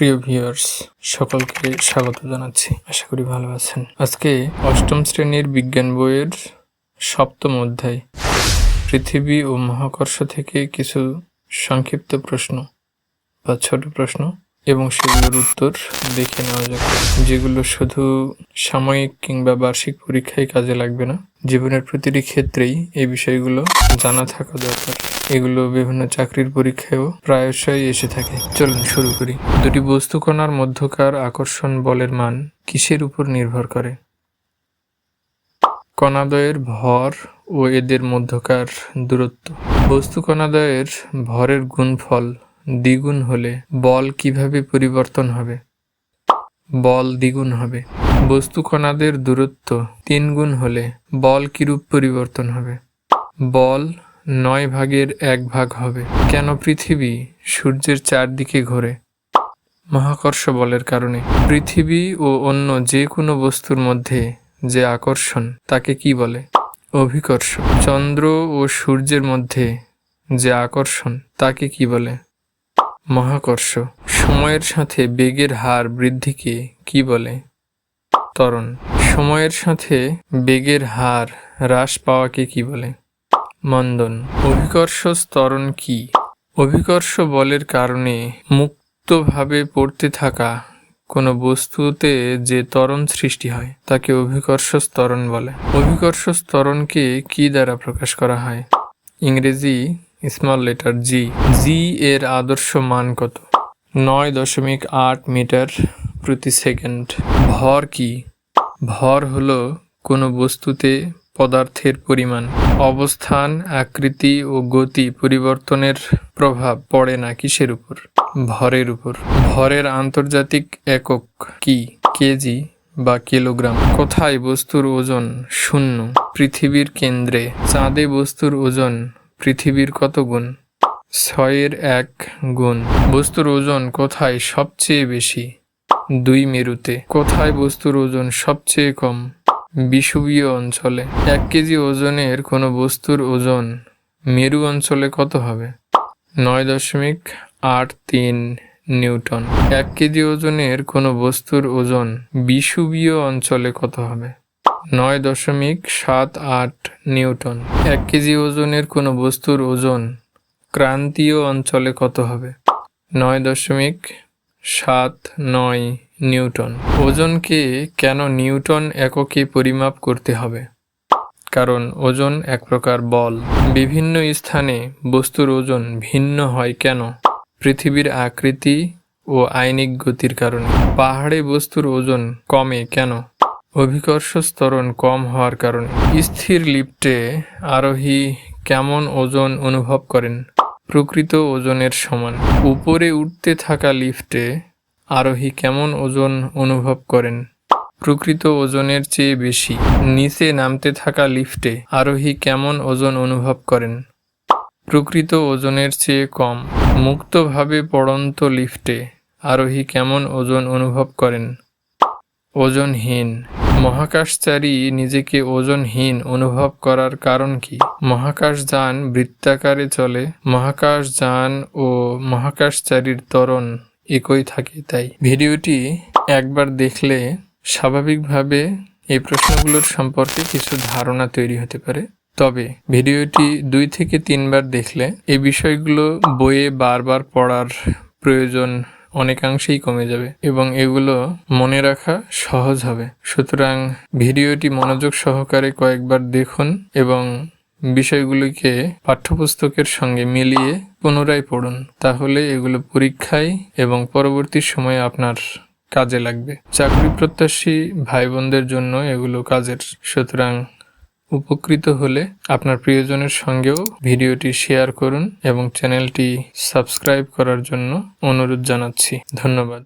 প্রিয় ভিউয়ার্স, সকলকে স্বাগত জানাচ্ছি। আশা করি ভালো আছেন। আজকে অষ্টম শ্রেণীর বিজ্ঞান বইয়ের সপ্তম অধ্যায় পৃথিবী ও মহাকর্ষ থেকে কিছু সংক্ষিপ্ত প্রশ্ন বা ছোট প্রশ্ন এবং সেগুলোর উত্তর দেখে নেওয়া যাক, যেগুলো শুধু সাময়িক কিংবা বার্ষিক পরীক্ষায় কাজে লাগবে না, জীবনের প্রতিটি ক্ষেত্রেই এই বিষয়গুলো জানা থাকা দরকার। এগুলো বিভিন্ন চাকরির পরীক্ষায়ও প্রায়শই এসে থাকে। চলুন শুরু করি। দুটি বস্তু কণার মধ্যকার আকর্ষণ বলের মান কিসের উপর নির্ভর করে? কণাদ্বয়ের ভর ও এদের মধ্যকার দূরত্ব। বস্তু কণাদ্বয়ের ভরের গুণফল দ্বিগুণ হলে বল কিভাবে পরিবর্তন হবে? বল দ্বিগুণ হবে। বস্তু কণাদের দূরত্ব 3 গুণ হলে বল কিরূপ পরিবর্তন হবে? বল 9/1 ভাগ হবে। কেন পৃথিবী সূর্যের চারদিকে ঘোরে? মহাকর্ষ বলের কারণে। পৃথিবী ও অন্য যে কোনো বস্তুর মধ্যে যে আকর্ষণ তাকে কি বলে? অভিকর্ষ। চন্দ্র ও সূর্যের মধ্যে যে আকর্ষণ তাকে কি বলে? মহাকর্ষ। সময়ের সাথে বেগের হার বৃদ্ধিকে কি বলে? ত্বরণ। সময়ের সাথে বেগের হার হ্রাস পাওয়াকে কি বলে? মন্দন। অভিকর্ষ ত্বরণ কি? অভিকর্ষ বলের কারণে মুক্তভাবে পড়তে থাকা কোনো বস্তুতে যে ত্বরণ সৃষ্টি হয় তাকে অভিকর্ষ ত্বরণ বলে। অভিকর্ষ ত্বরণকে কি দ্বারা প্রকাশ করা হয়? ইংরেজি স্মল লেটার জি। জি এর আদর্শ মান কত? 9.8 মিটার প্রতি সেকেন্ড। ভর কি? ভর হলো কোনো বস্তুতে পদার্থের পরিমাণ, অবস্থান, আকৃতি ও গতি পরিবর্তনের প্রভাব পড়ে না কিসের উপর? ভরের উপর। ভরের আন্তর্জাতিক একক কি? কেজি বা কিলোগ্রাম। কোথায় বস্তুর ওজন 0? পৃথিবীর কেন্দ্রে। চাঁদে বস্তুর ওজন পৃথিবীর কত গুণ? 6/1 গুণ। বস্তুর ওজন কোথায় সবচেয়ে বেশি? 2 মেরুতে। কোথায় বস্তুর ওজন সবচেয়ে কম? বিষুবীয় অঞ্চলে। 1 কেজি ওজনের কোনো বস্তুর ওজন মেরু অঞ্চলে কত হবে? 9.83 নিউটন। 1 কেজি ওজনের কোনো বস্তুর ওজন বিষুবীয় অঞ্চলে কত হবে? 9.78 নিউটন। 1 কেজি ওজনের কোনো বস্তুর ওজন ক্রান্তীয় অঞ্চলে কত হবে? 9.79 নিউটন। ওজনকে কেন নিউটন এককে পরিমাপ করতে হবে? কারণ ওজন এক প্রকার বল। বিভিন্ন স্থানে বস্তুর ওজন ভিন্ন হয় কেন? পৃথিবীর আকৃতি ও আইনিক গতির কারণে। পাহাড়ে বস্তুর ওজন কমে কেন? অভিকর্ষ ত্বরণ কম হওয়ার কারণে। স্থির লিফটে আরোহী কেমন ওজন অনুভব করেন? প্রকৃত ওজনের সমান। উপরে উঠতে থাকা লিফটে আরোহী কেমন ওজন অনুভব করেন? প্রকৃত ওজনের চেয়ে বেশি। নিচে নামতে থাকা লিফটে আরোহী কেমন ওজন অনুভব করেন? প্রকৃত ওজনের চেয়ে কম। মুক্তভাবে পড়ন্ত লিফটে আরোহী কেমন ওজন অনুভব করেন? ওজনহীন। মহাকাশচারী নিজেকে ওজনহীন অনুভব করার কারণ কি? মহাকাশযান বৃত্তাকারে চলে। মহাকাশযান ও মহাকাশচারীর ত্বরণ একই থাকে তাই। ভিডিওটি একবার দেখলে স্বাভাবিকভাবে এই প্রশ্নগুলোর সম্পর্কে কিছু ধারণা তৈরি হতে পারে। তবে ভিডিওটি 2 থেকে 3 বার দেখলে এই বিষয়গুলো বইয়ে বারবার পড়ার প্রয়োজন অনেকাংশেই কমে যাবে এবং এগুলো মনে রাখা সহজ হবে। সুতরাং ভিডিওটি মনোযোগ সহকারে কয়েকবার দেখুন এবং বিষয়গুলিকে পাঠ্যপুস্তকের সঙ্গে মিলিয়ে পুনরায় পড়ুন। তাহলে এগুলো পরীক্ষায় এবং পরবর্তী সময়ে আপনার কাজে লাগবে। চাকরি প্রত্যাশী ভাই বোনদের জন্য এগুলো কাজের। সুতরাং উপকৃত হলে আপনার প্রিয়জনের সঙ্গেও ভিডিওটি শেয়ার করুন এবং চ্যানেলটি সাবস্ক্রাইব করার জন্য অনুরোধ জানাচ্ছি। ধন্যবাদ।